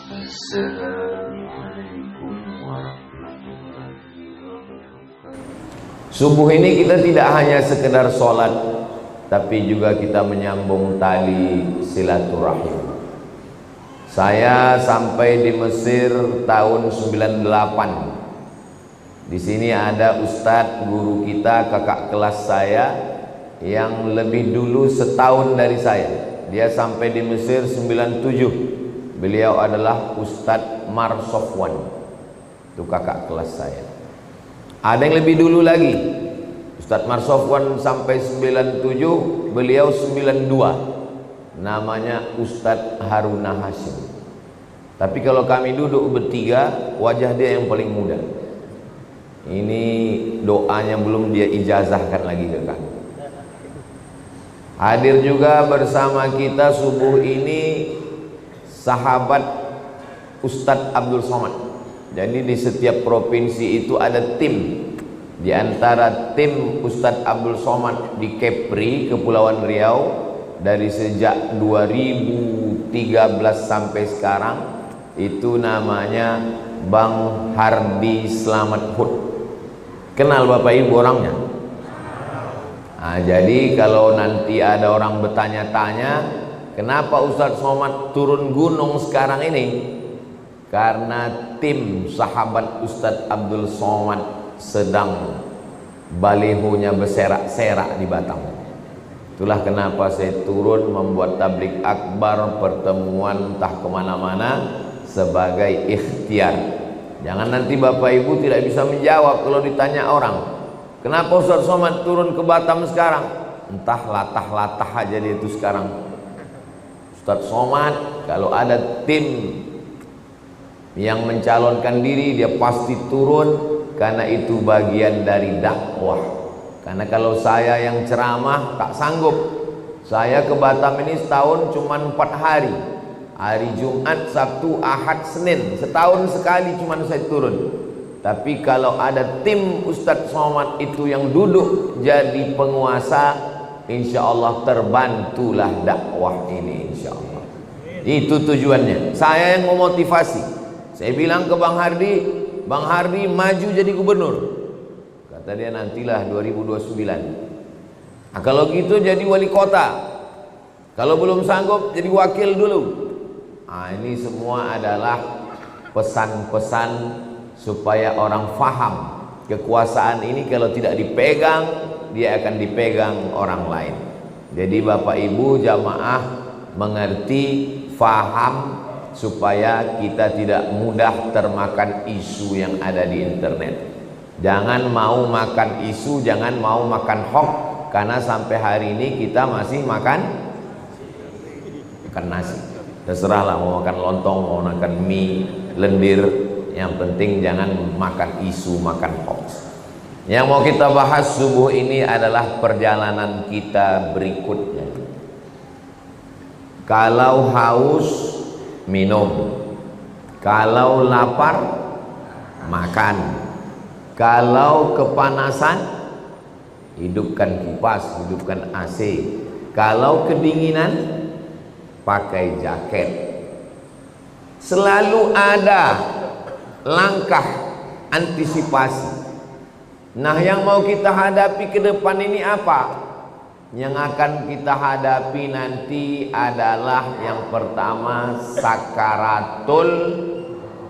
Assalamualaikum warahmatullahi wabarakatuh. Subuh ini kita tidak hanya sekedar sholat, tapi juga kita menyambung tali silaturahim. Saya sampai di Mesir tahun 98. Di sini ada ustadz guru kita, kakak kelas saya yang lebih dulu setahun dari saya. Dia sampai di Mesir 97. Beliau adalah Ustadz Mar Sofwan. Itu kakak kelas saya. Ada yang lebih dulu lagi. Ustadz Mar Sofwan sampai 97, beliau 92. Namanya Ustadz Haruna Hashim. Tapi kalau kami duduk bertiga, wajah dia yang paling muda. Ini doanya belum dia ijazahkan lagi ke kami. Hadir juga bersama kita subuh ini sahabat Ustadz Abdul Somad. Jadi di setiap provinsi itu ada tim. Di antara tim Ustadz Abdul Somad di Kepri, Kepulauan Riau, dari sejak 2013 sampai sekarang, itu namanya Bang Hardi Slamet Hud. Kenal Bapak Ibu orangnya? Nah, jadi kalau nanti ada orang bertanya-tanya, kenapa Ustadz Somad turun gunung sekarang ini? Karena tim sahabat Ustadz Abdul Somad sedang balihonya berserak-serak di Batam. Itulah kenapa saya turun membuat tablik akbar, pertemuan entah kemana-mana sebagai ikhtiar. Jangan nanti Bapak Ibu tidak bisa menjawab kalau ditanya orang, kenapa Ustadz Somad turun ke Batam sekarang? Entah latah-latah aja dia itu sekarang. Ustadz Somad kalau ada tim yang mencalonkan diri, dia pasti turun, karena itu bagian dari dakwah. Karena kalau saya yang ceramah tak sanggup. Saya ke Batam ini setahun cuma 4 hari. Hari Jumat, Sabtu, Ahad, Senin. Setahun sekali cuma saya turun. Tapi kalau ada tim Ustadz Somad itu yang duduk jadi penguasa, insya Allah terbantulah dakwah ini, insya Allah. Itu tujuannya. Saya yang memotivasi. Saya bilang ke Bang Hardi, Bang Hardi maju jadi gubernur. Kata dia nantilah 2029. Nah, kalau gitu jadi wali kota. Kalau belum sanggup jadi wakil dulu. Nah, ini semua adalah pesan-pesan supaya orang faham kekuasaan ini kalau tidak dipegang, dia akan dipegang orang lain. Jadi Bapak Ibu jamaah mengerti, faham, supaya kita tidak mudah termakan isu yang ada di internet. Jangan mau makan isu, jangan mau makan hoax, karena sampai hari ini kita masih makan nasi. Terserahlah mau makan lontong, mau makan mie, lendir, yang penting jangan makan isu, makan hoax. Yang mau kita bahas subuh ini adalah perjalanan kita berikutnya. Kalau haus, minum. Kalau lapar, makan. Kalau kepanasan, hidupkan kipas, hidupkan AC. Kalau kedinginan, pakai jaket. Selalu ada langkah antisipasi. Nah, yang mau kita hadapi ke depan ini apa? Yang akan kita hadapi nanti adalah yang pertama, sakaratul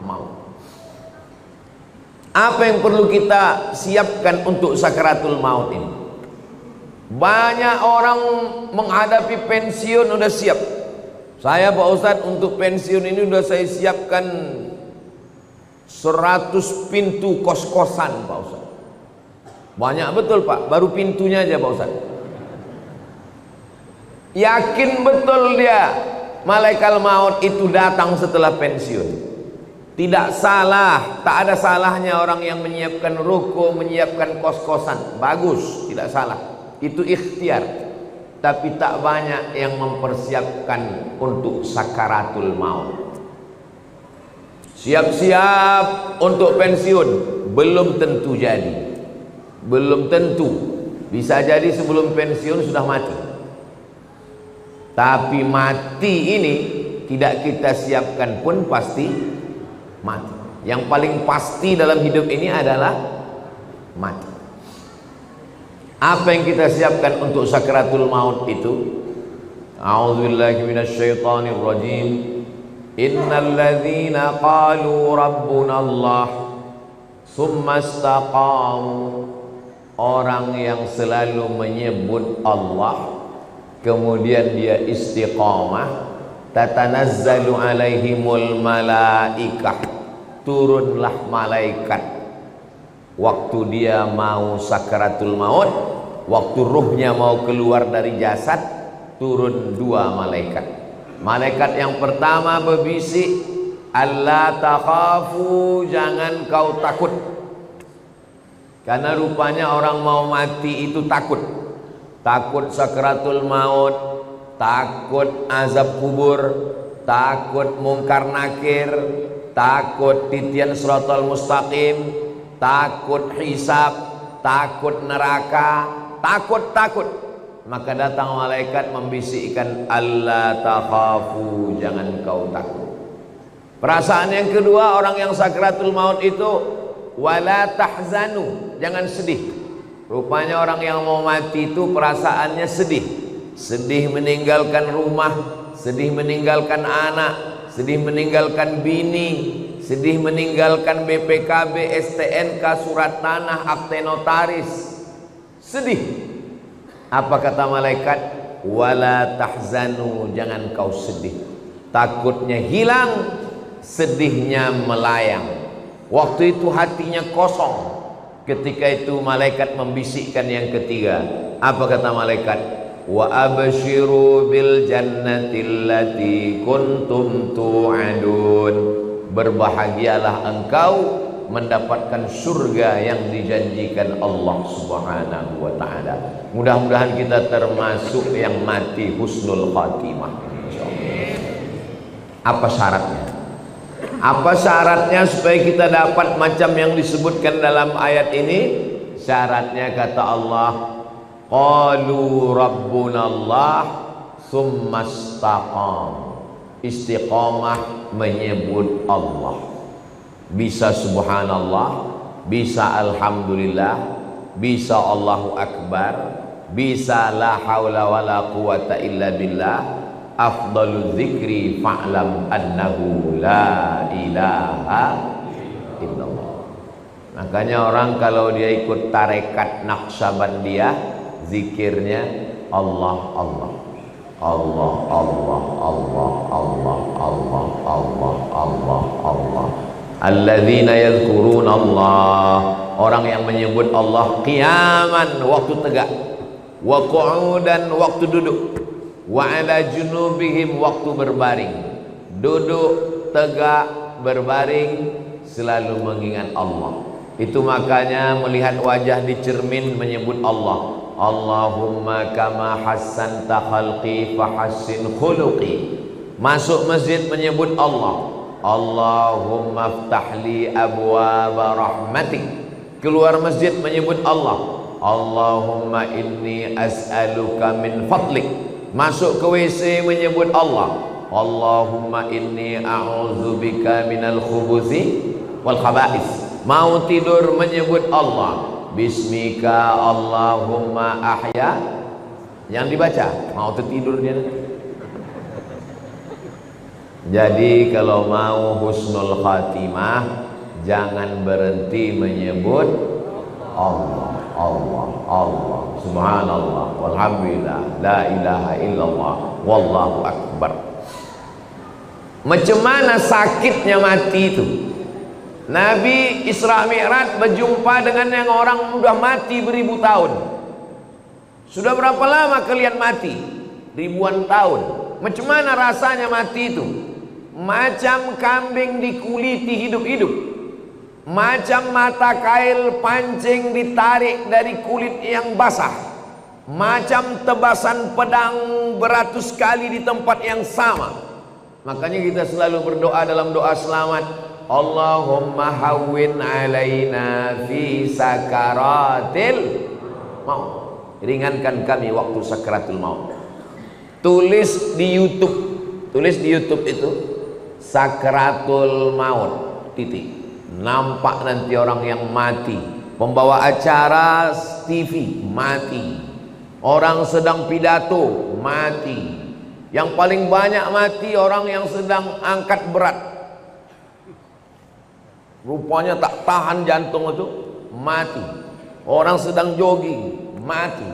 maut. Apa yang perlu kita siapkan untuk sakaratul maut ini? Banyak orang menghadapi pensiun udah siap. Saya Pak Ustadz untuk pensiun ini udah saya siapkan 100 pintu kos-kosan Pak Ustadz. Banyak betul Pak, baru pintunya aja Pak Ustadz. Yakin betul dia malaikat maut itu datang setelah pensiun. Tidak salah, tak ada salahnya orang yang menyiapkan ruko, menyiapkan kos-kosan. Bagus, tidak salah. Itu ikhtiar. Tapi tak banyak yang mempersiapkan untuk sakaratul maut. Siap-siap untuk pensiun, belum tentu jadi. Belum tentu. Bisa jadi sebelum pensiun sudah mati. Tapi mati ini tidak kita siapkan pun pasti mati. Yang paling pasti dalam hidup ini adalah mati. Apa yang kita siapkan untuk sakratul maut itu? A'udzubillahi minasyaitonir rajim. Innal ladzina qalu rabbuna Allah tsumma istaqamu, orang yang selalu menyebut Allah kemudian dia istiqamah, tatanazzalu alaihimul malaikah, turunlah malaikat waktu dia mau sakratul maut, waktu ruhnya mau keluar dari jasad, turun dua malaikat. Malaikat yang pertama berbisik, alla takhafu, jangan kau takut. Karena rupanya orang mau mati itu takut. Takut sakratul maut, takut azab kubur, takut mungkar nakir, takut titian siratal mustaqim, takut hisab, takut neraka, takut. Maka datang malaikat membisikkan, alla takhafu, jangan kau takut. Perasaan yang kedua orang yang sakratul maut itu, wala tahzanu, jangan sedih. Rupanya orang yang mau mati itu perasaannya sedih. Sedih meninggalkan rumah, sedih meninggalkan anak, sedih meninggalkan bini, sedih meninggalkan BPKB, STNK, surat tanah, akte notaris. Sedih. Apa kata malaikat? Wala tahzanu, jangan kau sedih. Takutnya hilang, sedihnya melayang. Waktu itu hatinya kosong. Ketika itu malaikat membisikkan yang ketiga. Apa kata malaikat? Wa abshiru bil jannati allati kuntum tu'adun, berbahagialah engkau mendapatkan surga yang dijanjikan Allah Subhanahu wa taala. Mudah-mudahan kita termasuk yang mati husnul khatimah, insyaallah. Apa syaratnya? Apa syaratnya supaya kita dapat macam yang disebutkan dalam ayat ini? Syaratnya kata Allah, qalu rabbunallah tsumma istaqam. Istiqamah menyebut Allah. Bisa subhanallah, bisa alhamdulillah, bisa Allahu akbar, bisa la haula wala quwata illa billah. Afdalu dzikri fa'lam annahu la ilaha illallah. Makanya orang kalau dia ikut tarekat Naqsabandiyah, zikirnya Allah Allah Allah Allah Allah Allah Allah Allah Allah Allah. Alladzina yadhkuruna Allah, orang yang menyebut Allah qiyaman, waktu tegak, wa qu'udan, waktu duduk, wa ala junubihim, waktu berbaring. Duduk, tegak, berbaring, selalu mengingat Allah. Itu makanya melihat wajah di cermin menyebut Allah. Allahumma kama hassanta khalqi fahassin khuluqi. Masuk masjid menyebut Allah. Allahumma aftahli abwaaba rahmatik. Keluar masjid menyebut Allah. Allahumma inni as'aluka min fadlik. Masuk ke WC menyebut Allah. Allahumma inni a'udzubika minal khubuthi wal khaba'is. Mau tidur menyebut Allah. Bismika Allahumma ahya. Yang dibaca, mau tertidur dia. Jadi kalau mau husnul khatimah, jangan berhenti menyebut Allah, Allah, Allah, subhanallah, walhamdulillah, la ilaha illallah, wallahu akbar. Macam mana sakitnya mati itu? Nabi Isra Mi'raj berjumpa dengan yang orang sudah mati beribu tahun. Sudah berapa lama kalian mati? Ribuan tahun. Macam mana rasanya mati itu? Macam kambing dikuliti hidup-hidup, macam mata kail pancing ditarik dari kulit yang basah, macam tebasan pedang beratus kali di tempat yang sama. Makanya kita selalu berdoa dalam doa selamat, Allahumma hawwin alaina fi sakaratil maut. Ringankan kami waktu sakaratul maut. Tulis di YouTube Tulis di YouTube itu sakratul maut titik. Nampak nanti orang yang mati, pembawa acara TV mati, orang sedang pidato mati, yang paling banyak mati orang yang sedang angkat berat, rupanya tak tahan jantung itu mati, orang sedang jogging mati.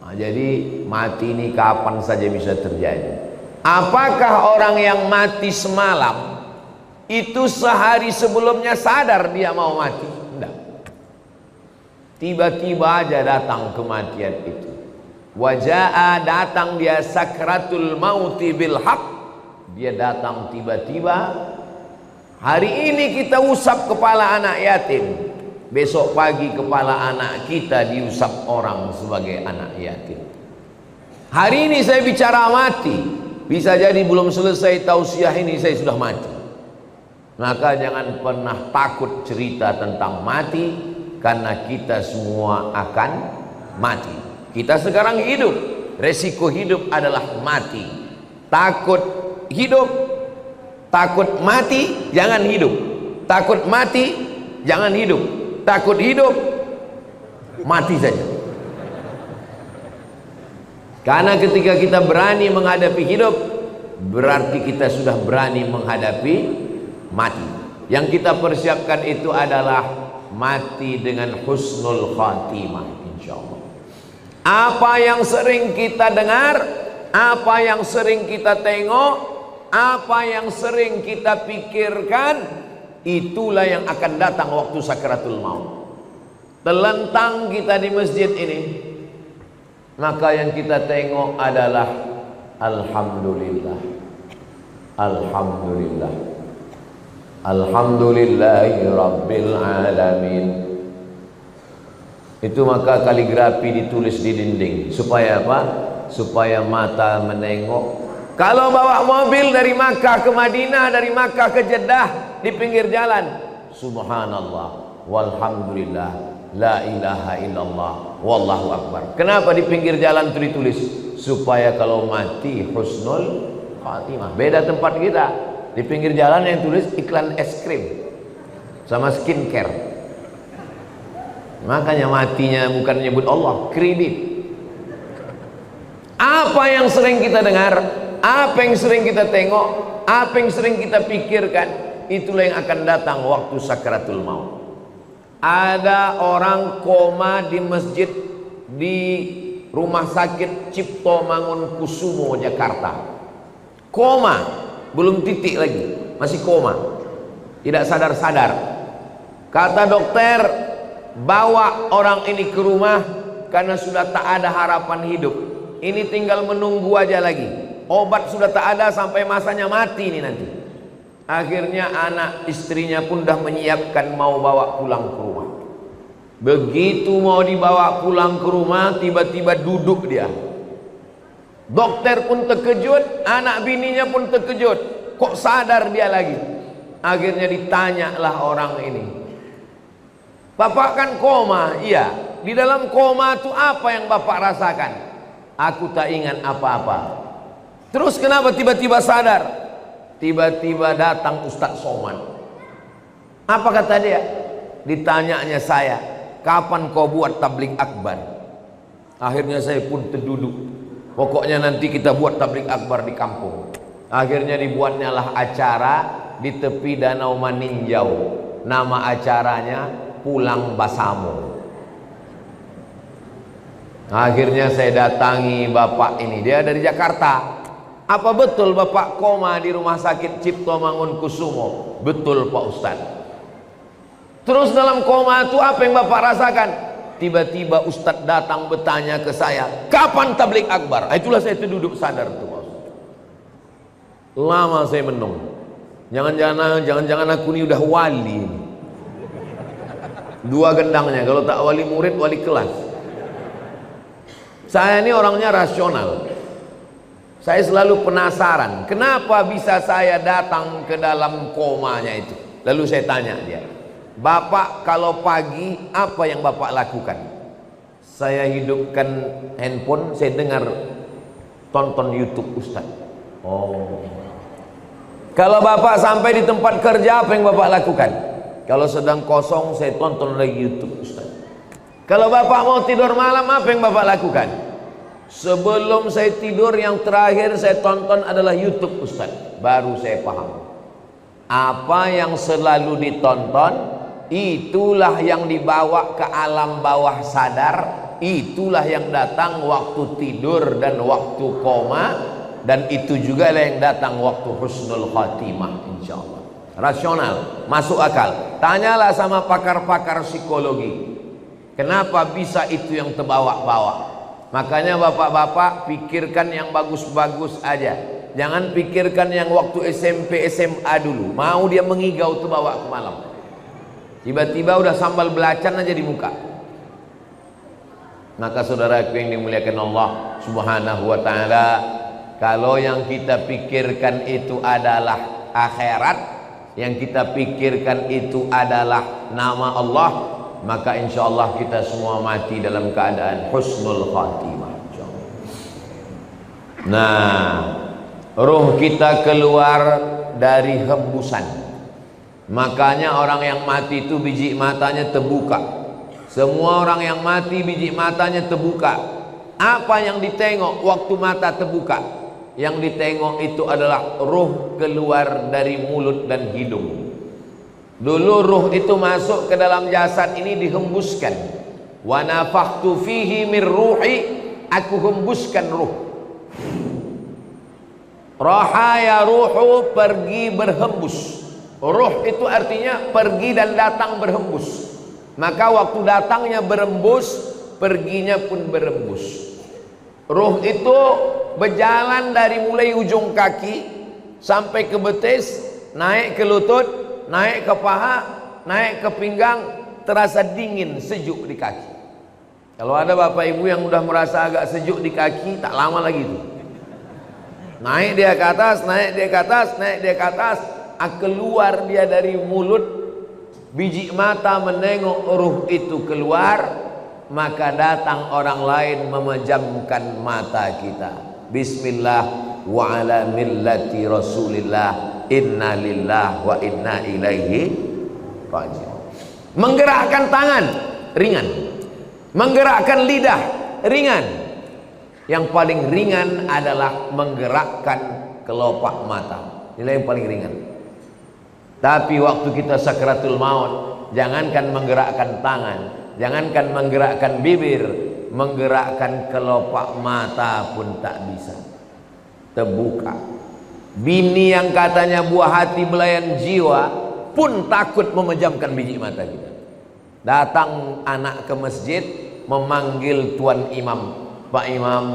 Nah, jadi mati ini kapan saja bisa terjadi. Apakah orang yang mati semalam itu sehari sebelumnya sadar dia mau mati? Tidak. Tiba-tiba aja datang kematian itu. Wajaa, datang dia sakratul mauti bil haq. Dia datang tiba-tiba. Hari ini kita usap kepala anak yatim, besok pagi kepala anak kita diusap orang sebagai anak yatim. Hari ini saya bicara mati, bisa jadi belum selesai tausiah ini saya sudah mati. Maka jangan pernah takut cerita tentang mati, karena kita semua akan mati. Kita sekarang hidup, resiko hidup adalah mati. Takut hidup, takut mati, jangan hidup. Takut mati, jangan hidup. Takut hidup, mati saja. Karena ketika kita berani menghadapi hidup, berarti kita sudah berani menghadapi mati. Yang kita persiapkan itu adalah mati dengan husnul khatimah, insyaallah. Apa yang sering kita dengar, apa yang sering kita tengok, apa yang sering kita pikirkan, itulah yang akan datang waktu sakratul maut. Telentang kita di masjid ini, maka yang kita tengok adalah alhamdulillah, alhamdulillah, alhamdulillahi rabbil alamin. Itu maka kaligrafi ditulis di dinding. Supaya apa? Supaya mata menengok. Kalau bawa mobil dari Makkah ke Madinah, dari Makkah ke Jeddah, di pinggir jalan, subhanallah walhamdulillah la ilaha illallah wallahu akbar. Kenapa di pinggir jalan itu ditulis? Supaya kalau mati husnul khatimah. Beda tempat kita, di pinggir jalan yang tulis iklan es krim sama skincare. Makanya matinya bukan menyebut Allah, kredit. Apa yang sering kita dengar, apa yang sering kita tengok, apa yang sering kita pikirkan, itulah yang akan datang waktu sakratul maut. Ada orang koma di masjid di Rumah Sakit Cipto Mangunkusumo Jakarta. Koma, belum titik lagi, masih koma, tidak sadar-sadar. Kata dokter, bawa orang ini ke rumah karena sudah tak ada harapan hidup. Ini tinggal menunggu aja lagi. Obat sudah tak ada sampai masanya mati ini nanti. Akhirnya anak istrinya pun dah menyiapkan mau bawa pulang ke rumah. Begitu mau dibawa pulang ke rumah, tiba-tiba duduk dia. Dokter pun terkejut, anak bininya pun terkejut. Kok sadar dia lagi? Akhirnya ditanyalah orang ini, Bapak kan koma? Iya. Di dalam koma itu apa yang Bapak rasakan? Aku tak ingat apa-apa. Terus kenapa tiba-tiba sadar? Tiba-tiba datang Ustadz Somad. Apa kata dia? Ditanyanya saya, kapan kau buat tabligh akbar? Akhirnya saya pun terduduk. Pokoknya nanti kita buat tabligh akbar di kampung. Akhirnya dibuatnya lah acara di tepi Danau Maninjau. Nama acaranya Pulang Basamo. Akhirnya saya datangi bapak ini, dia dari Jakarta. Apa betul bapak koma di Rumah Sakit Cipto Mangunkusumo? Betul Pak Ustaz. Terus dalam koma itu apa yang bapak rasakan? Tiba-tiba Ustaz datang bertanya ke saya, kapan tabligh akbar? Itulah saya duduk sadar tuh Pak Ustaz. Lama saya menung. Jangan-jangan aku ini udah wali. Dua gendangnya, kalau tak wali murid, wali kelas. Saya ini orangnya rasional. Saya selalu penasaran, kenapa bisa saya datang ke dalam komanya itu. Lalu saya tanya dia, Bapak kalau pagi apa yang Bapak lakukan? Saya hidupkan handphone, saya dengar tonton YouTube Ustaz. Oh. Kalau bapak sampai di tempat kerja, apa yang bapak lakukan? Kalau sedang kosong, saya tonton lagi YouTube, Ustaz. Kalau bapak mau tidur malam, apa yang bapak lakukan? Sebelum saya tidur, yang terakhir saya tonton adalah YouTube, Ustaz. Baru saya paham. Apa yang selalu ditonton, itulah yang dibawa ke alam bawah sadar. Itulah yang datang waktu tidur dan waktu koma. Dan itu juga yang datang waktu husnul khatimah, insyaallah. Rasional, masuk akal. Tanyalah sama pakar-pakar psikologi, kenapa bisa itu yang terbawa-bawa. Makanya bapak-bapak pikirkan yang bagus-bagus aja. Jangan pikirkan yang waktu SMP SMA dulu. Mau dia mengigau terbawa ke malam. Tiba-tiba udah sambal belacan aja di muka. Maka saudaraku yang dimuliakan Allah Subhanahu wa taala, kalau yang kita pikirkan itu adalah akhirat, yang kita pikirkan itu adalah nama Allah, maka insya Allah kita semua mati dalam keadaan husnul khatimah. Nah, ruh kita keluar dari hembusan. Makanya orang yang mati itu biji matanya terbuka. Semua orang yang mati biji matanya terbuka. Apa yang ditengok waktu mata terbuka? Yang ditengok itu adalah ruh keluar dari mulut dan hidung. Dulu ruh itu masuk ke dalam jasad ini dihembuskan. Wa nafakhtu fihi min ruhi, aku hembuskan ruh. Raha ya ruhu, pergi berhembus. Ruh itu artinya pergi dan datang berhembus. Maka waktu datangnya berembus, perginya pun berembus. Ruh itu berjalan dari mulai ujung kaki sampai ke betis, naik ke lutut, naik ke paha, naik ke pinggang, terasa dingin, sejuk di kaki. Kalau ada bapak ibu yang udah merasa agak sejuk di kaki, tak lama lagi itu. Naik dia ke atas, naik dia ke atas, naik dia ke atas, keluar dia dari mulut, biji mata menengok ruh itu keluar, maka datang orang lain memejamkan mata kita. Bismillah wa ala millati Rasulillah, inna lillah wa inna ilaihi raji'un. Menggerakkan tangan ringan, menggerakkan lidah ringan. Yang paling ringan adalah menggerakkan kelopak mata. Inilah yang paling ringan. Tapi waktu kita sakratul maut, jangankan menggerakkan tangan, jangankan menggerakkan bibir, menggerakkan kelopak mata pun tak bisa. Terbuka. Bini yang katanya buah hati belayan jiwa pun takut memejamkan biji mata kita. Datang anak ke masjid memanggil tuan imam, Pak Imam,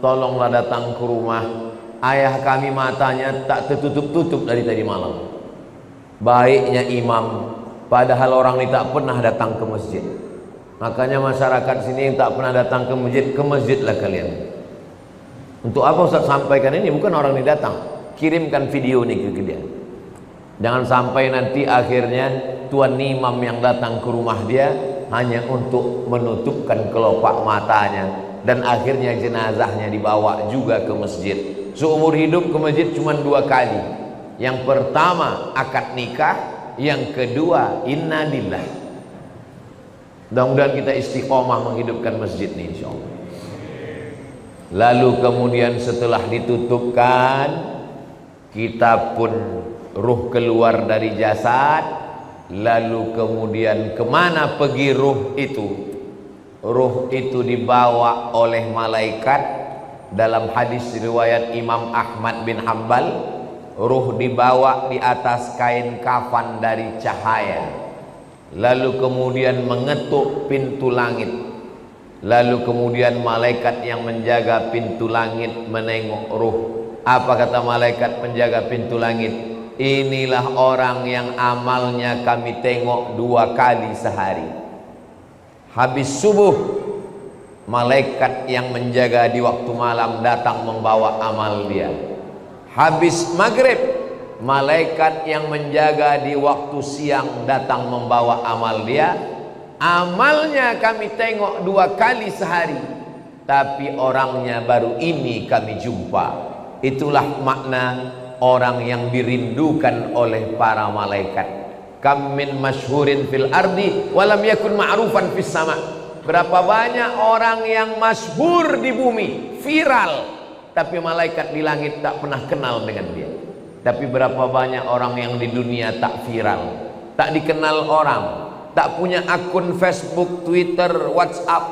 tolonglah datang ke rumah. Ayah kami matanya tak tertutup-tutup dari tadi malam. Baiknya imam, padahal orang ini tak pernah datang ke masjid. Makanya masyarakat sini yang tak pernah datang ke masjidlah kalian. Untuk apa Ustaz sampaikan ini? Bukan orang ini datang, kirimkan video ini ke dia. Jangan sampai nanti akhirnya tuan imam yang datang ke rumah dia hanya untuk menutupkan kelopak matanya, dan akhirnya jenazahnya dibawa juga ke masjid. Seumur hidup ke masjid cuma 2 kali. Yang pertama akad nikah, yang kedua inna lillah. Mudah-mudahan kita istiqomah menghidupkan masjid ini insyaallah. Lalu kemudian setelah ditutupkan, kita pun ruh keluar dari jasad. Lalu kemudian kemana pergi ruh itu? Ruh itu dibawa oleh malaikat. Dalam hadis riwayat Imam Ahmad bin Hanbal, ruh dibawa di atas kain kafan dari cahaya. Lalu kemudian mengetuk pintu langit. Lalu kemudian malaikat yang menjaga pintu langit menengok ruh. Apa kata malaikat penjaga pintu langit? Inilah orang yang amalnya kami tengok 2 kali sehari. Habis subuh, malaikat yang menjaga di waktu malam datang membawa amal dia. Habis maghrib, malaikat yang menjaga di waktu siang datang membawa amal dia. Amalnya kami tengok 2 kali sehari, tapi orangnya baru ini kami jumpa. Itulah makna orang yang dirindukan oleh para malaikat. Kam min masyhurin fil ardi walam yakun ma'rufan fis sama. Berapa banyak orang yang masyhur di bumi, viral, tapi malaikat di langit tak pernah kenal dengan dia. Tapi berapa banyak orang yang di dunia tak viral, tak dikenal orang, tak punya akun Facebook, Twitter, WhatsApp,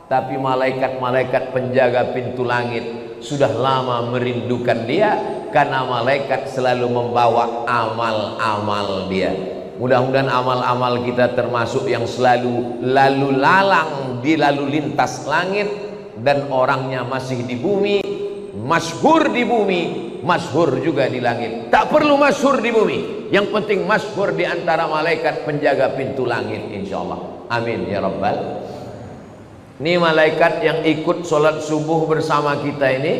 tapi malaikat-malaikat penjaga pintu langit sudah lama merindukan dia, karena malaikat selalu membawa amal-amal dia. Mudah-mudahan amal-amal kita termasuk yang selalu lalu lalang di lalu lintas langit, dan orangnya masih di bumi, masyhur di bumi, masyhur juga di langit. Tak perlu masyhur di bumi, yang penting masyhur di antara malaikat penjaga pintu langit, insyaallah. Amin ya rabbal. Ini malaikat yang ikut sholat subuh bersama kita ini,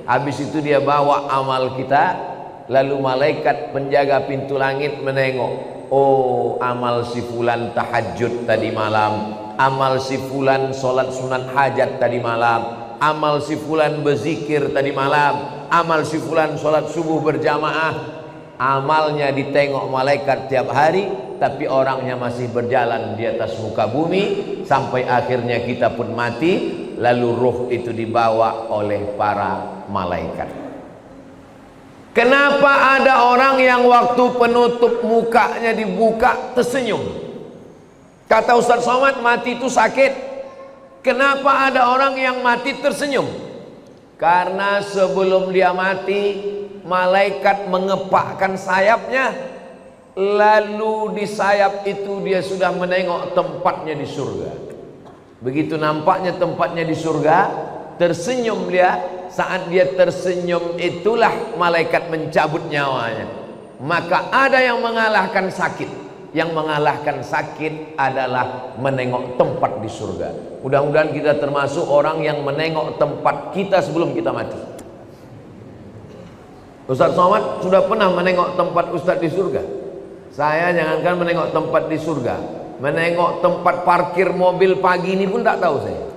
habis itu dia bawa amal kita, lalu malaikat penjaga pintu langit menengok. Oh, amal si fulan tahajud tadi malam, amal si fulan sholat sunat hajat tadi malam, amal si fulan berzikir tadi malam, amal si fulan sholat subuh berjamaah. Amalnya ditengok malaikat tiap hari, tapi orangnya masih berjalan di atas muka bumi, sampai akhirnya kita pun mati, lalu ruh itu dibawa oleh para malaikat. Kenapa ada orang yang waktu penutup mukanya dibuka tersenyum? Kata Ustaz Somad, mati itu sakit. Kenapa ada orang yang mati tersenyum? Karena sebelum dia mati, malaikat mengepakkan sayapnya, lalu di sayap itu dia sudah menengok tempatnya di surga. Begitu nampaknya tempatnya di surga, tersenyum dia. Saat dia tersenyum itulah malaikat mencabut nyawanya. Maka ada yang mengalahkan sakit. Yang mengalahkan sakit adalah menengok tempat di surga. Mudah-mudahan kita termasuk orang yang menengok tempat kita sebelum kita mati. Ustaz Somad sudah pernah menengok tempat Ustaz di surga. Saya jangankan menengok tempat di surga, menengok tempat parkir mobil pagi ini pun tak tahu saya.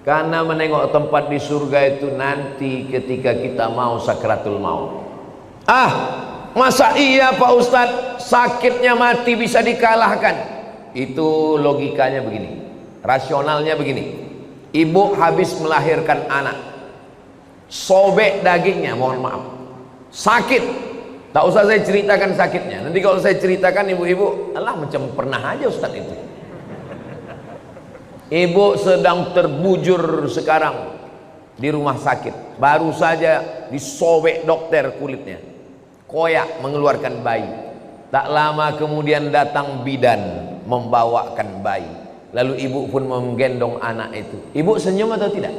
Karena menengok tempat di surga itu nanti ketika kita mau sakratul maut. Masa iya Pak Ustadz, sakitnya mati bisa dikalahkan? Itu logikanya begini, rasionalnya begini. Ibu habis melahirkan anak, sobek dagingnya, mohon maaf, sakit. Tak usah saya ceritakan sakitnya. Nanti kalau saya ceritakan ibu-ibu, alah macam pernah aja Ustadz itu. Ibu sedang terbujur sekarang di rumah sakit, baru saja disobek dokter kulitnya, koyak mengeluarkan bayi. Tak lama kemudian datang bidan membawakan bayi, lalu ibu pun menggendong anak itu. Ibu senyum atau tidak?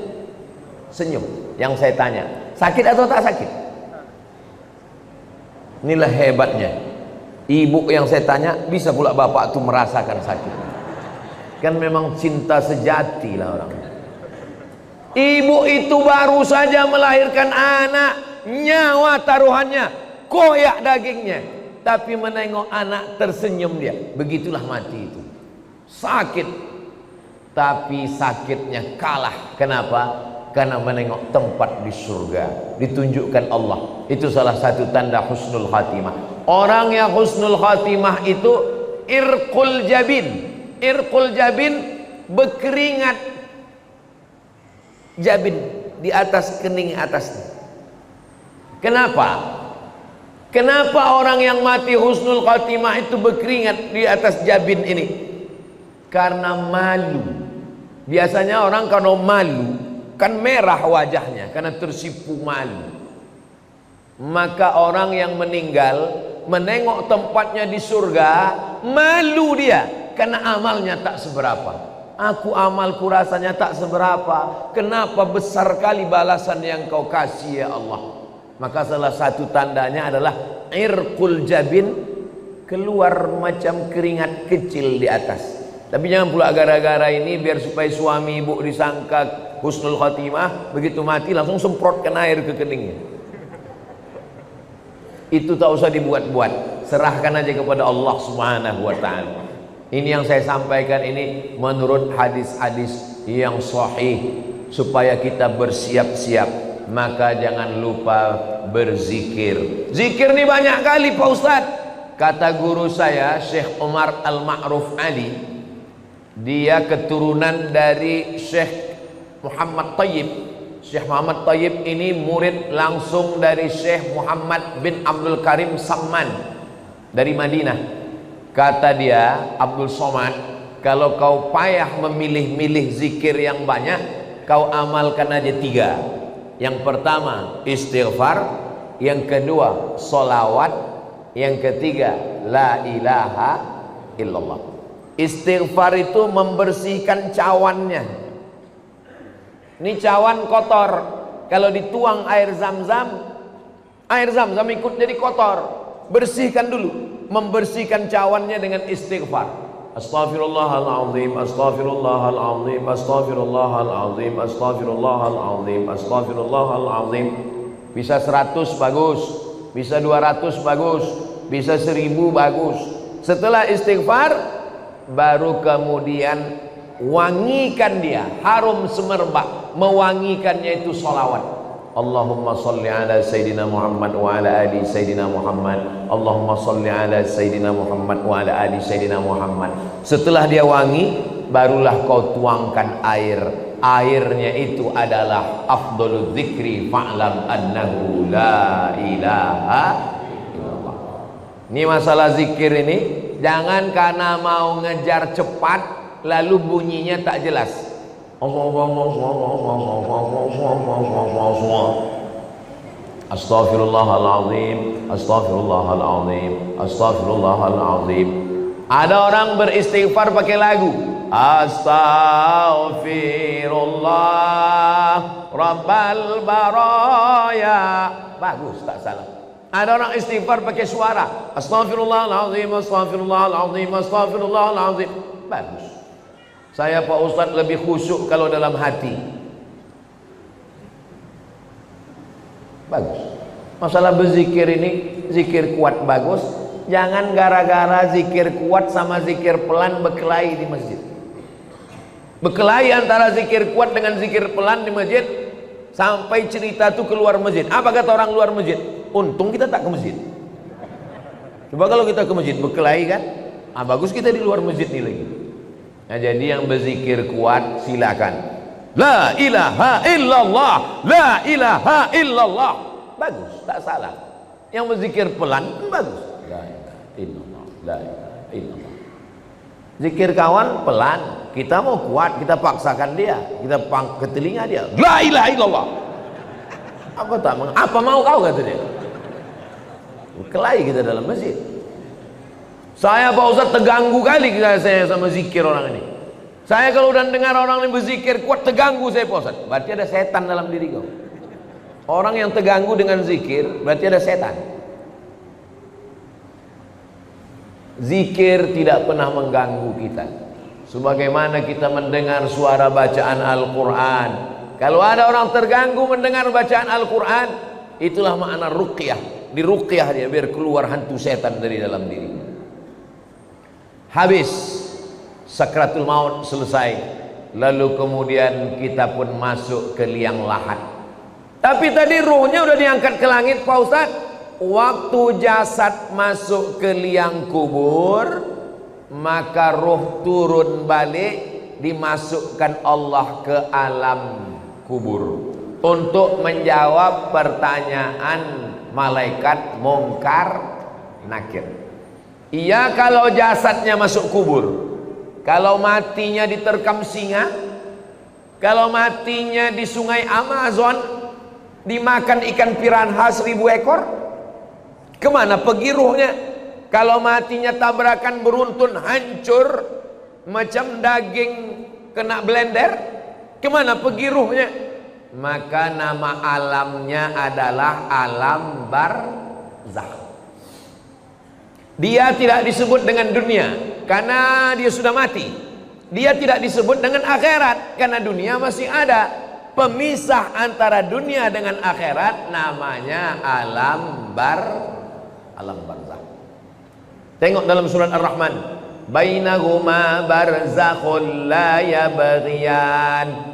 Senyum. Yang saya tanya, sakit atau tak sakit? Inilah hebatnya ibu yang saya tanya, bisa pula bapak itu merasakan sakit. Kan memang cinta sejati lah orang. Ibu itu baru saja melahirkan anak, nyawa taruhannya, koyak dagingnya, tapi menengok anak tersenyum dia. Begitulah mati itu, sakit, tapi sakitnya kalah. Kenapa? Karena menengok tempat di surga, ditunjukkan Allah. Itu salah satu tanda husnul khatimah. Orang yang husnul khatimah itu irqul jabin. Irqul jabin, berkeringat jabin di atas kening atasnya. Kenapa? Kenapa orang yang mati husnul khatimah itu berkeringat di atas jabin ini? Karena malu. Biasanya orang kalau malu kan merah wajahnya karena tersipu malu. Maka orang yang meninggal menengok tempatnya di surga, malu dia. Karena amalnya tak seberapa. Aku amalku rasanya tak seberapa. Kenapa besar kali balasan yang kau kasih ya Allah. Maka salah satu tandanya adalah irqul jabin, keluar macam keringat kecil di atas. Tapi jangan pula gara-gara ini biar supaya suami ibu disangka husnul khatimah, begitu mati langsung semprotkan air ke keningnya. Itu tak usah dibuat-buat, serahkan aja kepada Allah Subhanahu wa ta'ala. Ini yang saya sampaikan ini menurut hadis-hadis yang sahih. supaya kita bersiap-siap, maka jangan lupa berzikir. Zikir ini banyak kali Pak Ustadz. Kata guru saya Syekh Umar Al-Ma'ruf Ali, dia keturunan dari Syekh Muhammad Tayyib. Syekh Muhammad Tayyib ini murid langsung dari Syekh Muhammad bin Abdul Karim Samman dari Madinah. Kata dia, Abdul Somad, kalau kau payah memilih-milih zikir yang banyak, kau amalkan aja 3. Yang pertama istighfar, yang kedua solawat, yang ketiga la ilaha illallah. Istighfar itu membersihkan cawannya. Ini cawan kotor, kalau dituang air zam-zam ikut jadi kotor. Bersihkan dulu, membersihkan cawannya dengan istighfar. Astaghfirullahaladzim, astaghfirullahaladzim, astaghfirullahaladzim, astaghfirullahaladzim, astaghfirullahaladzim. Bisa 100 bagus, bisa 200 bagus, bisa 1000 bagus. Setelah istighfar, baru kemudian wangikan dia, harum semerbak. Mewangikannya itu sholawat. Allahumma salli ala Sayyidina Muhammad wa ala ali Sayyidina Muhammad. Allahumma salli ala Sayyidina Muhammad wa ala ali Sayyidina Muhammad. Setelah dia wangi, barulah kau tuangkan air. Airnya itu adalah afdhalul dzikri fa'lam annahu la ilaha illallah. Ini masalah zikir ini, jangan karena mau ngejar cepat lalu bunyinya tak jelas. Astaghfirullahaladzim, astaghfirullahaladzim, astaghfirullahaladzim. Ada orang beristighfar pakai lagu. Astaghfirullah Rabbal baraya. Bagus, tak salah. Ada orang istighfar pakai suara. Astaghfirullahaladzim, astaghfirullahaladzim, astaghfirullahaladzim. Bagus. Saya Pak Ustadz lebih khusyuk kalau dalam hati. Bagus. Masalah berzikir ini, zikir kuat bagus. Jangan gara-gara zikir kuat sama zikir pelan berkelahi di masjid. Berkelahi antara zikir kuat dengan zikir pelan di masjid, sampai cerita itu keluar masjid. Apa kata orang luar masjid? Untung kita tak ke masjid. Coba kalau kita ke masjid berkelahi kan? Bagus kita di luar masjid nih lagi. Nah, jadi yang berzikir kuat silakan. La ilaha illallah, la ilaha illallah. Bagus, tak salah. Yang berzikir pelan bagus. La ilaha illallah, la ilaha illallah. Zikir kawan pelan, kita mau kuat, kita paksakan dia, kita ke telinga dia. La ilaha illallah. Apa mau kau kata dia? Berkelahi kita dalam masjid. Saya Pak Ustadz terganggu kali saya sama zikir orang ini. Saya kalau udah dengar orang ini berzikir kuat, terganggu saya Pak Ustadz. Berarti ada setan dalam diri kau. Orang yang terganggu dengan zikir berarti ada setan. Zikir tidak pernah mengganggu kita. Sebagaimana kita mendengar suara bacaan Al-Quran. Kalau ada orang terganggu mendengar bacaan Al-Quran, itulah makna ruqyah. Di ruqyah dia biar keluar hantu setan dari dalam dirinya. Habis sakratul maut selesai, lalu kemudian kita pun masuk ke liang lahat. Tapi tadi ruhnya udah diangkat ke langit Pak Ustadz. Waktu jasad masuk ke liang kubur, maka ruh turun balik, dimasukkan Allah ke alam kubur untuk menjawab pertanyaan malaikat Mungkar Nakir. Iya, kalau jasadnya masuk kubur, kalau matinya diterkam singa, kalau matinya di sungai Amazon, dimakan ikan piranha 1000 ekor, kemana pergi ruhnya? Kalau matinya tabrakan beruntun hancur macam daging kena blender, kemana pergi ruhnya? Maka nama alamnya adalah alam barzakh. Dia tidak disebut dengan dunia karena dia sudah mati. Dia tidak disebut dengan akhirat karena dunia masih ada. Pemisah antara dunia dengan akhirat namanya alam barzakh. Tengok dalam surat Ar-Rahman, bainahuma barzakhul la yabghiyan.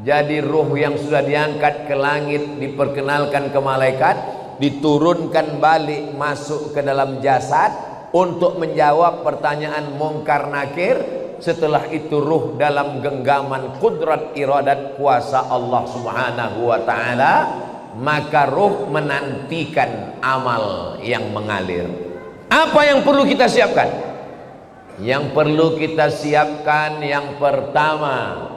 Jadi ruh yang sudah diangkat ke langit diperkenalkan ke malaikat, diturunkan balik masuk ke dalam jasad untuk menjawab pertanyaan mungkar nakir. Setelah itu ruh dalam genggaman kudrat iradat kuasa Allah Subhanahu wa ta'ala, maka ruh menantikan amal yang mengalir. Apa yang perlu kita siapkan? Yang perlu kita siapkan yang pertama,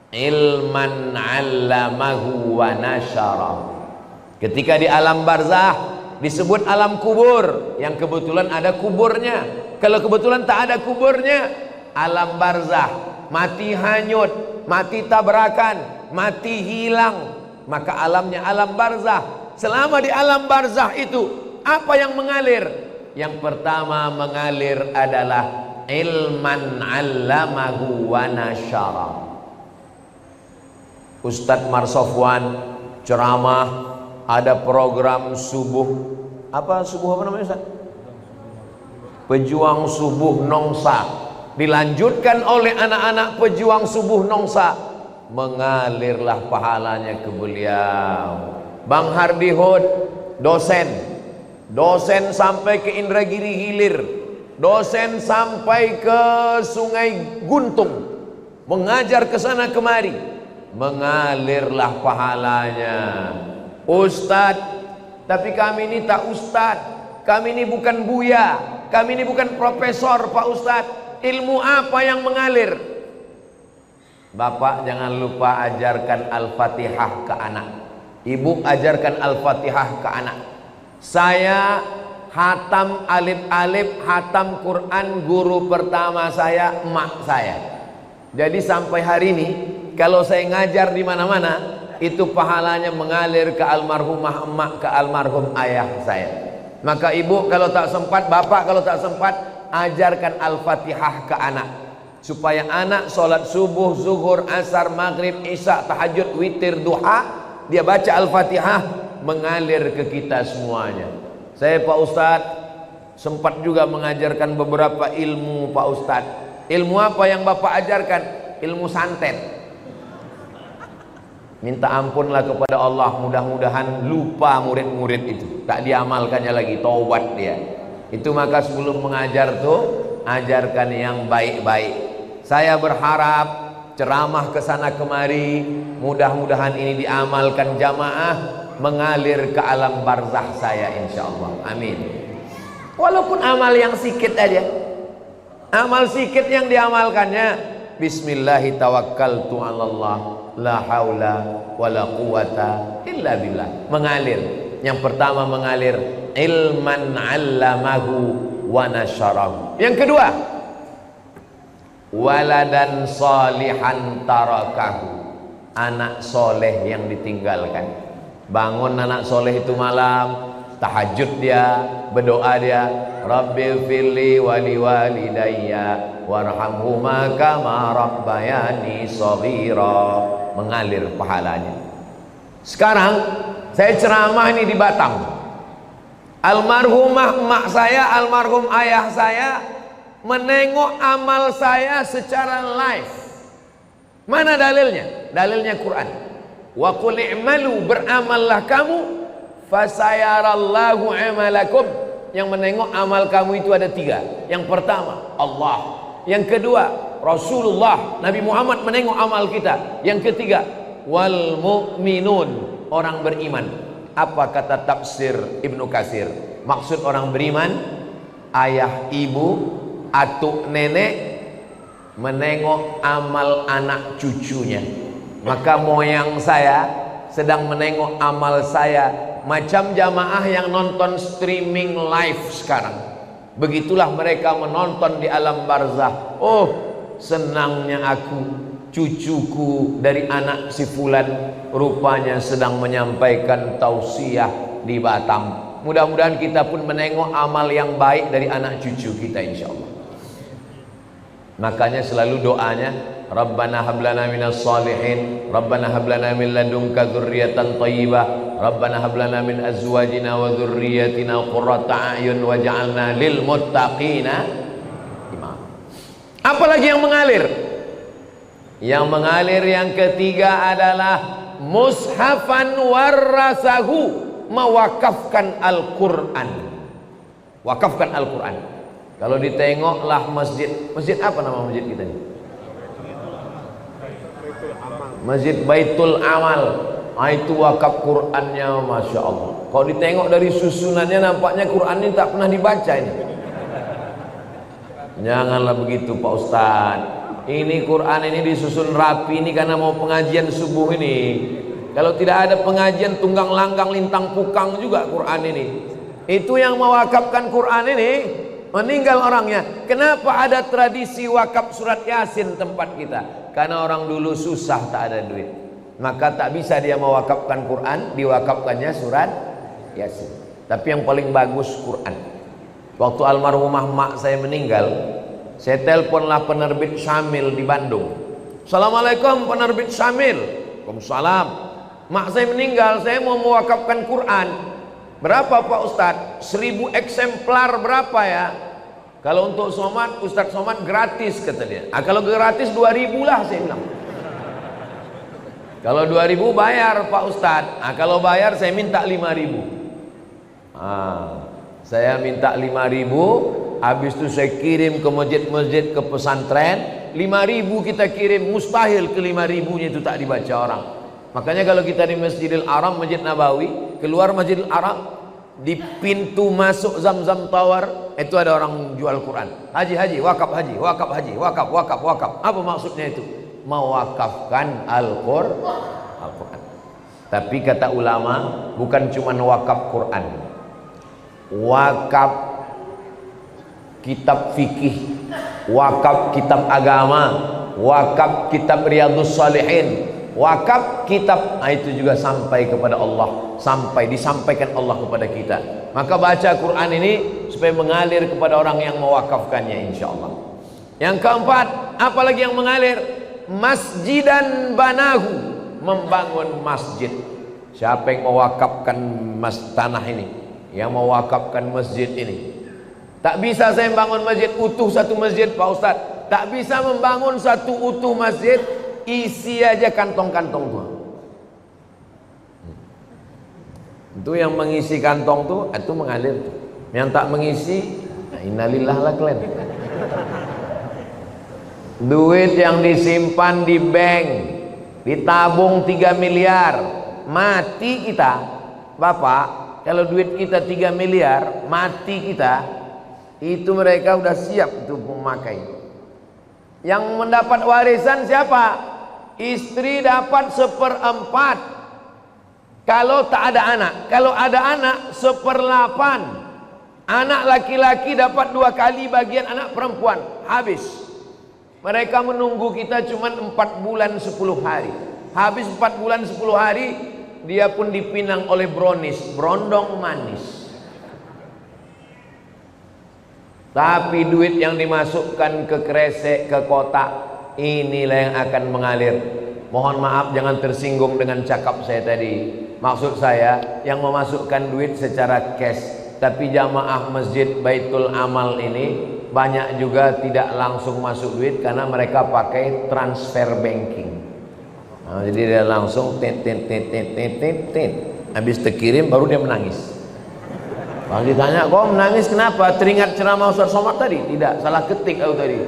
ilman 'allamahu wa nasyara. Ketika di alam barzah disebut alam kubur, yang kebetulan ada kuburnya. Kalau kebetulan tak ada kuburnya, alam barzah, mati hanyut, mati tabrakan, mati hilang, maka alamnya alam barzah. Selama di alam barzah itu, apa yang mengalir? Yang pertama mengalir adalah ilman 'allamahu wa nasyara. Ustadz Marsofwan ceramah, ada program subuh, apa namanya Ustaz? Pejuang Subuh Nongsa, dilanjutkan oleh anak-anak pejuang subuh Nongsa, mengalirlah pahalanya ke beliau. Bang Hardi Hud, dosen sampai ke Indragiri Hilir, dosen sampai ke Sungai Guntung, mengajar ke sana kemari, mengalirlah pahalanya. Ustadz, tapi kami ini tak ustadz, kami ini bukan buya, kami ini bukan profesor Pak Ustadz. Ilmu apa yang mengalir? Bapak jangan lupa ajarkan Al-Fatihah ke anak, ibu ajarkan Al-Fatihah ke anak. Saya hatam alif-alif, hatam Quran, guru pertama saya emak saya. Jadi sampai hari ini kalau saya ngajar di mana-mana, itu pahalanya mengalir ke almarhumah emak, ke almarhum ayah saya. Maka ibu kalau tak sempat, bapak kalau tak sempat, ajarkan Al-Fatihah ke anak, supaya anak sholat subuh, zuhur, asar, maghrib, isya, tahajud, witir, duha, dia baca Al-Fatihah, mengalir ke kita semuanya. Saya Pak Ustadz sempat juga mengajarkan beberapa ilmu Pak Ustadz. Ilmu apa yang bapak ajarkan? Ilmu santet. Minta ampunlah kepada Allah, mudah-mudahan lupa murid-murid itu, tak diamalkannya lagi, taubat dia. Itu maka sebelum mengajar tuh, ajarkan yang baik-baik. Saya berharap ceramah ke sana kemari, mudah-mudahan ini diamalkan jamaah, mengalir ke alam barzah saya insyaallah. Amin. Walaupun amal yang sikit aja, amal sikit yang diamalkannya, bismillahi tawakkaltu 'alallah, la haula wala quwata illa billah. Mengalir. Yang pertama mengalir ilman 'allamahu wa nasyarahu. Yang kedua, waladan salihan tarakahu, anak soleh yang ditinggalkan. Bangun anak soleh itu malam, tahajud dia, berdoa dia, Rabbil firli wali walidayya warhamhuma kama rabbayani shaghira. Mengalir pahalanya. Sekarang saya ceramah ini di Batam. Almarhumah emak saya, almarhum ayah saya menengok amal saya secara live. Mana dalilnya? Dalilnya Quran. Wa qul i'malu, beramallah kamu, fasayarallahu amalakum. Yang menengok amal kamu itu ada tiga. Yang pertama Allah, yang kedua Rasulullah, Nabi Muhammad menengok amal kita. Yang ketiga wal mu'minun, orang beriman. Apa kata tafsir Ibnu Katsir? Maksud orang beriman, ayah, ibu, atuk, nenek menengok amal anak cucunya. Maka moyang saya sedang menengok amal saya, macam jamaah yang nonton streaming live sekarang. Begitulah mereka menonton di alam barzah. Oh, senangnya aku, cucuku dari anak si fulan rupanya sedang menyampaikan tausiah di Batam. Mudah-mudahan kita pun menengok amal yang baik dari anak cucu kita insyaallah. Makanya selalu doanya, Rabbana hablana minas salihin, Rabbana hablana min ladunka dzurriyyatan thayyibah, Rabbana hablana min azwajina wa dzurriyyatina qurrata a'yun waj'alna lil muttaqina imam. Apalagi yang mengalir? Yang mengalir yang ketiga adalah mushafan warasahu, mewakafkan Al-Quran. Wakafkan Al-Quran. Kalau ditengoklah masjid apa nama masjid kita ini? Masjid Baitul Amal. Itu wakaf Qurannya, Masya Allah. Kalau ditengok dari susunannya nampaknya Quran ini tak pernah dibaca ini. Janganlah begitu Pak Ustadz. Ini Quran ini disusun rapi ini karena mau pengajian subuh ini. Kalau tidak ada pengajian tunggang langgang lintang pukang juga Quran ini. Itu yang mewakafkan Quran ini meninggal orangnya. Kenapa ada tradisi wakaf surat Yasin tempat kita? Karena orang dulu susah tak ada duit. Maka tak bisa dia mewakafkan Quran, diwakafkannya surat Yasin. Tapi yang paling bagus Quran. Waktu almarhumah mak saya meninggal, saya teleponlah penerbit Syamil di Bandung. Assalamualaikum penerbit Syamil. Waalaikumsalam. Mak saya meninggal, saya mau mewakafkan Quran. Berapa Pak Ustadz? 1000 eksemplar berapa ya? Kalau untuk Somad, Ustadz Somad gratis kata dia. Kalau gratis 2000 lah saya bilang. Kalau 2000 bayar Pak Ustadz. Kalau bayar saya minta 5000. Saya minta 5000. Habis itu saya kirim ke masjid-masjid, ke pesantren. 5000 kita kirim, mustahil ke 5000-nya itu tak dibaca orang. Makanya kalau kita di Masjidil Haram, Masjid Nabawi, keluar Masjidil Haram, di pintu masuk Zamzam Tower itu ada orang jual Quran. Haji, wakaf haji, wakaf haji, wakaf. Apa maksudnya itu? Mewakafkan Al-Quran. Tapi kata ulama, bukan cuma wakaf Quran, wakaf kitab fikih, wakaf kitab agama, wakaf kitab Riyadhus Shalihin, wakaf kitab, itu juga sampai kepada Allah, sampai disampaikan Allah kepada kita. Maka baca Quran ini supaya mengalir kepada orang yang mewakafkannya, insyaallah. Yang keempat, apalagi yang mengalir? Masjidan banahu, membangun masjid. Siapa yang mewakafkan tanah ini, yang mewakafkan masjid ini? Tak bisa saya membangun masjid utuh satu masjid Pak Ustadz. Tak bisa membangun satu utuh masjid, isi aja kantong-kantong tuh. Itu yang mengisi kantong tuh, itu mengalir. Yang tak mengisi, innalillah lah kalian. Duit yang disimpan di bank, ditabung 3 miliar, mati kita, Bapak, kalau duit kita 3 miliar, mati kita, itu mereka udah siap itu memakai. Yang mendapat warisan siapa? Istri dapat 1/4 kalau tak ada anak. Kalau ada anak 1/8. Anak laki-laki dapat 2 kali bagian anak perempuan. Habis. Mereka menunggu kita cuma 4 bulan 10 hari. Habis 4 bulan 10 hari, dia pun dipinang oleh bronis, brondong manis. Tapi duit yang dimasukkan ke kresek, ke kotak, inilah yang akan mengalir. Mohon maaf jangan tersinggung dengan cakap saya tadi. Maksud saya yang memasukkan duit secara cash. Tapi jamaah Masjid Baitul Amal ini banyak juga tidak langsung masuk duit karena mereka pakai transfer banking. Jadi dia langsung tit. Habis terkirim baru dia menangis. Kalau ditanya, kok menangis kenapa? Teringat ceramah Ustaz Somad tadi? Tidak, salah ketik aku tadi.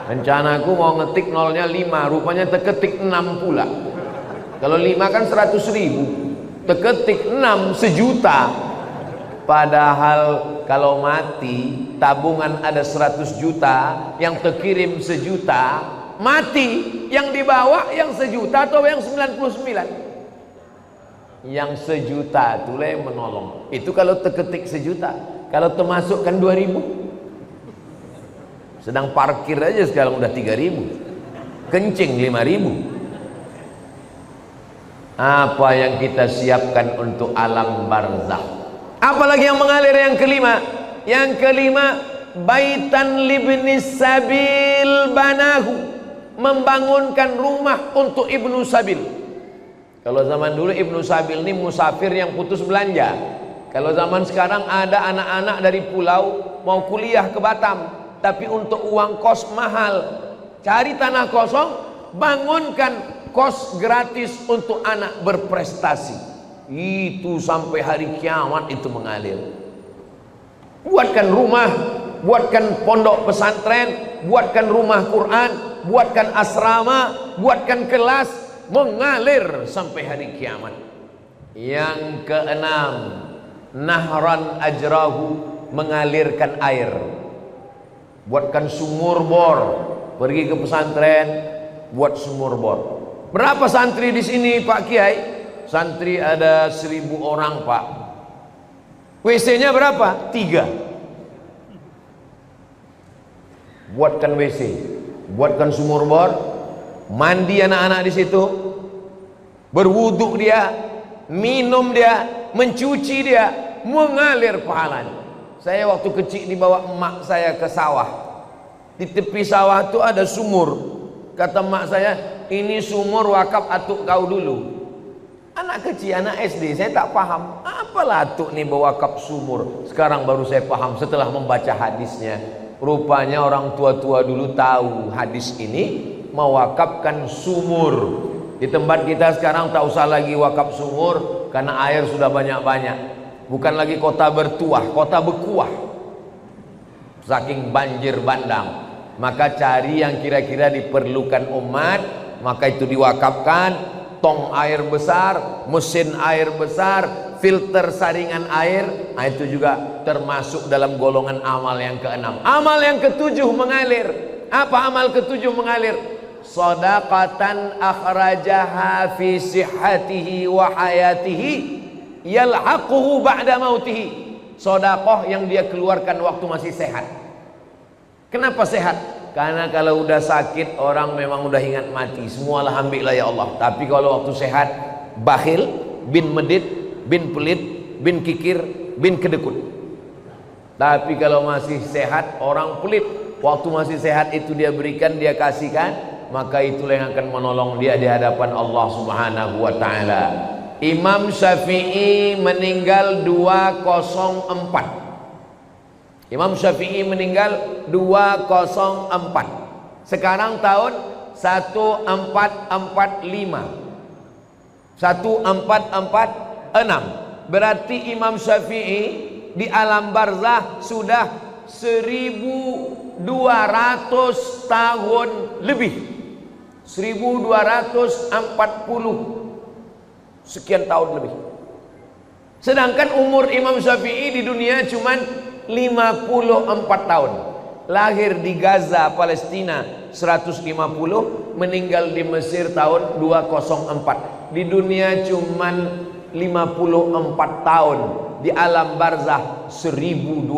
Rencanaku mau ngetik nolnya 5, rupanya terketik 6 pula. Kalau 5 kan 100.000, terketik 6 1.000.000. Padahal kalau mati tabungan ada 100 juta, yang terkirim 1 juta, mati yang dibawa yang 1 juta atau yang 99? Yang 1 juta itulah yang menolong. Itu kalau terketik 1 juta. Kalau termasukkan 2.000, sedang parkir aja sekarang udah 3.000, kencing 5.000. Apa yang kita siapkan untuk alam barzakh? Apalagi yang mengalir yang kelima? Yang kelima, baitan libnis sabil banahu, membangunkan rumah untuk ibnu sabil. Kalau zaman dulu ibnu sabil ini musafir yang putus belanja. Kalau zaman sekarang ada anak-anak dari pulau mau kuliah ke Batam, tapi untuk uang kos mahal. Cari tanah kosong, bangunkan kos gratis untuk anak berprestasi. Itu sampai hari kiamat itu mengalir. Buatkan rumah, buatkan pondok pesantren, buatkan rumah Quran, buatkan asrama, buatkan kelas, mengalir sampai hari kiamat. Yang keenam, nahran ajrahu, mengalirkan air. Buatkan sumur bor, pergi ke pesantren, buat sumur bor. Berapa santri di sini Pak Kiai? Santri ada 1000 orang Pak. WC-nya berapa? 3. Buatkan WC, buatkan sumur bor, mandi anak-anak di situ, berwuduk dia, minum dia, mencuci dia, mengalir pahalanya. Saya waktu kecil dibawa emak saya ke sawah. Di tepi sawah itu ada sumur. Kata emak saya, ini sumur wakaf atuk kau dulu. Anak kecil, anak SD, saya tak paham. Apalah atuk nih bawa wakaf sumur. Sekarang baru saya paham setelah membaca hadisnya. Rupanya orang tua-tua dulu tahu hadis ini mewakafkan sumur. Di tempat kita sekarang tak usah lagi wakaf sumur karena air sudah banyak-banyak. Bukan lagi kota bertuah, kota berkuah. Saking banjir bandang. Maka cari yang kira-kira diperlukan umat, maka itu diwakafkan. Tong air besar, mesin air besar, filter saringan air. Nah, itu juga termasuk dalam golongan amal yang keenam. Amal yang ketujuh mengalir. Apa amal ketujuh mengalir? Shadaqatan akhrajaha fi sihhatihi wa hayatihi yalhaquhu ba'da mautihi. Sedekah yang dia keluarkan waktu masih sehat. Kenapa sehat? Karena kalau udah sakit orang memang udah ingat mati. Semualah ambillah ya Allah. Tapi kalau waktu sehat, bakhil, bin medit, bin pelit, bin kikir, bin kedekut. Tapi kalau masih sehat, orang pelit. Waktu masih sehat itu dia berikan, dia kasihkan, maka itulah yang akan menolong dia di hadapan Allah Subhanahu wa ta'ala. Imam Syafi'i meninggal 204. Imam Syafi'i meninggal 204. Sekarang tahun 1445. 1446. Berarti Imam Syafi'i di alam barzah sudah 1200 tahun lebih. 1240 sekian tahun lebih. Sedangkan umur Imam Syafi'i di dunia cuman 54 tahun. Lahir di Gaza, Palestina 150, meninggal di Mesir tahun 204. Di dunia cuman 54 tahun, di alam barzah 1200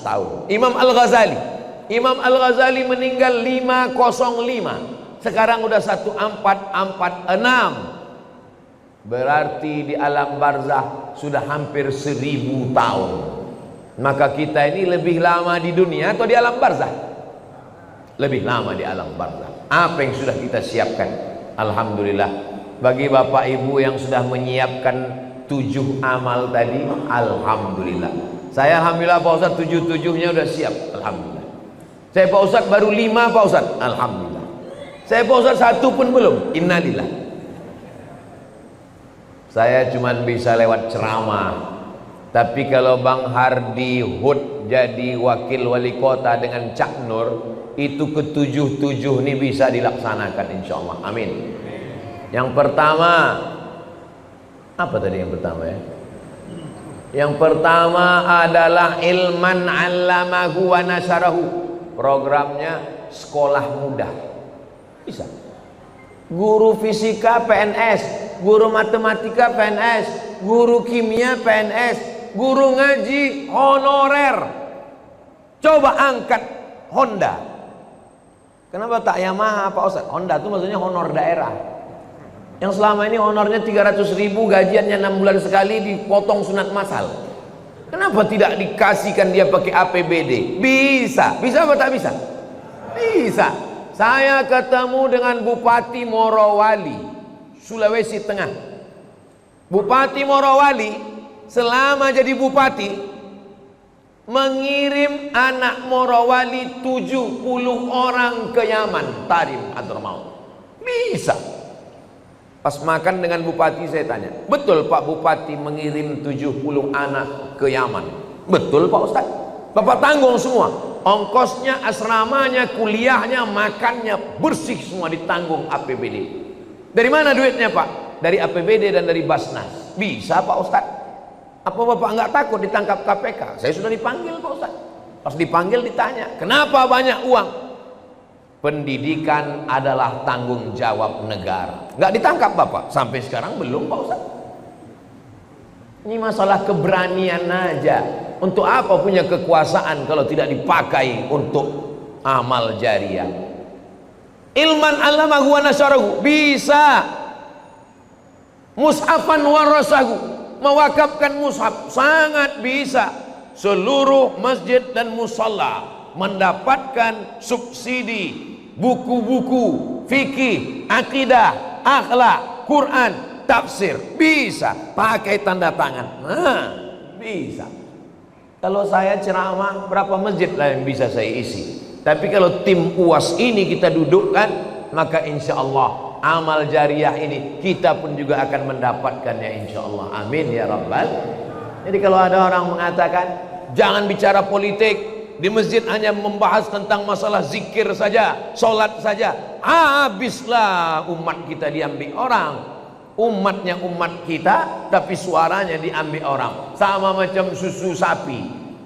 tahun. Imam Al-Ghazali meninggal 505. Sekarang udah 1446. Berarti di alam barzah sudah hampir 1000 tahun. Maka kita ini lebih lama di dunia atau di alam barzah? Lebih lama di alam barzah. Apa yang sudah kita siapkan? Alhamdulillah. Bagi bapak ibu yang sudah menyiapkan 7 amal tadi, alhamdulillah. Saya alhamdulillah Pak Ustadz 7-7-nya udah siap. Alhamdulillah. Saya Pak Ustadz baru 5 Pak Ustadz. Alhamdulillah. Saya Pak Ustadz 1 pun belum. Innalillah. Saya cuma bisa lewat ceramah. Tapi kalau Bang Hardi Hud jadi wakil wali kota dengan Cak Nur, itu ke-7 ini bisa dilaksanakan insyaallah. Amin. Yang pertama, apa tadi yang pertama ya? Yang pertama adalah ilman 'allamahu wa nasyarahu. Programnya sekolah mudah. Bisa. Guru fisika PNS, guru matematika PNS, guru kimia PNS, guru ngaji honorer. Coba angkat Honda. Kenapa tak Yamaha Pak Ustaz? Honda itu maksudnya honor daerah. Yang selama ini honornya 300.000, gajiannya 6 bulan sekali, dipotong sunat masal. Kenapa tidak dikasihkan dia pakai APBD? Bisa. Bisa apa tak bisa? Bisa. Saya ketemu dengan Bupati Morowali, Sulawesi Tengah. Bupati Morowali selama jadi bupati mengirim anak Morawali 70 orang ke Yaman, Tarim atau Maut. Bisa. Pas makan dengan Bupati saya tanya, betul Pak Bupati mengirim 70 anak ke Yaman? Betul Pak Ustaz. Bapak tanggung semua, ongkosnya, asramanya, kuliahnya, makannya, bersih semua ditanggung APBD. Dari mana duitnya Pak? Dari APBD dan dari Basnas. Bisa Pak Ustaz. Apa Bapak nggak takut ditangkap KPK? Saya sudah dipanggil Pak Ustaz. Pas dipanggil ditanya, kenapa banyak uang? Pendidikan adalah tanggung jawab negara. Nggak ditangkap Bapak? Sampai sekarang belum Pak Ustaz. Ini masalah keberanian aja. Untuk apa punya kekuasaan kalau tidak dipakai untuk amal jariah? Ilman allamahu wa nasyarahu, bisa. Mushafan warasahu, mewakafkan mushaf, sangat bisa. Seluruh masjid dan musalla mendapatkan subsidi buku-buku fikih, akidah, akhlak, Quran, tafsir, bisa pakai tanda tangan. Nah, bisa. Kalau saya ceramah, berapa masjid lah yang bisa saya isi? Tapi kalau tim UAS ini kita dudukkan, maka insya Allah amal jariah ini kita pun juga akan mendapatkannya insya Allah. Amin ya Rabbal. Jadi kalau ada orang mengatakan jangan bicara politik, di masjid hanya membahas tentang masalah zikir saja, sholat saja, habislah umat kita diambil orang. Umatnya umat kita, tapi suaranya diambil orang. Sama macam susu sapi.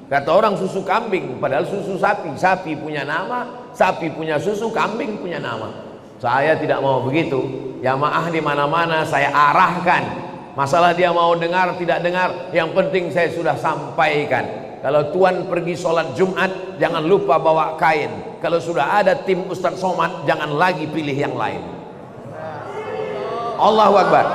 Kata orang susu kambing, padahal susu sapi. Sapi punya nama, sapi punya susu, kambing punya nama. Saya tidak mau begitu. Jamaah di mana-mana saya arahkan. Masalah dia mau dengar tidak dengar, yang penting saya sudah sampaikan. Kalau tuan pergi sholat Jumat, jangan lupa bawa kain. Kalau sudah ada tim Ustadz Somad, jangan lagi pilih yang lain. Allahu Akbar.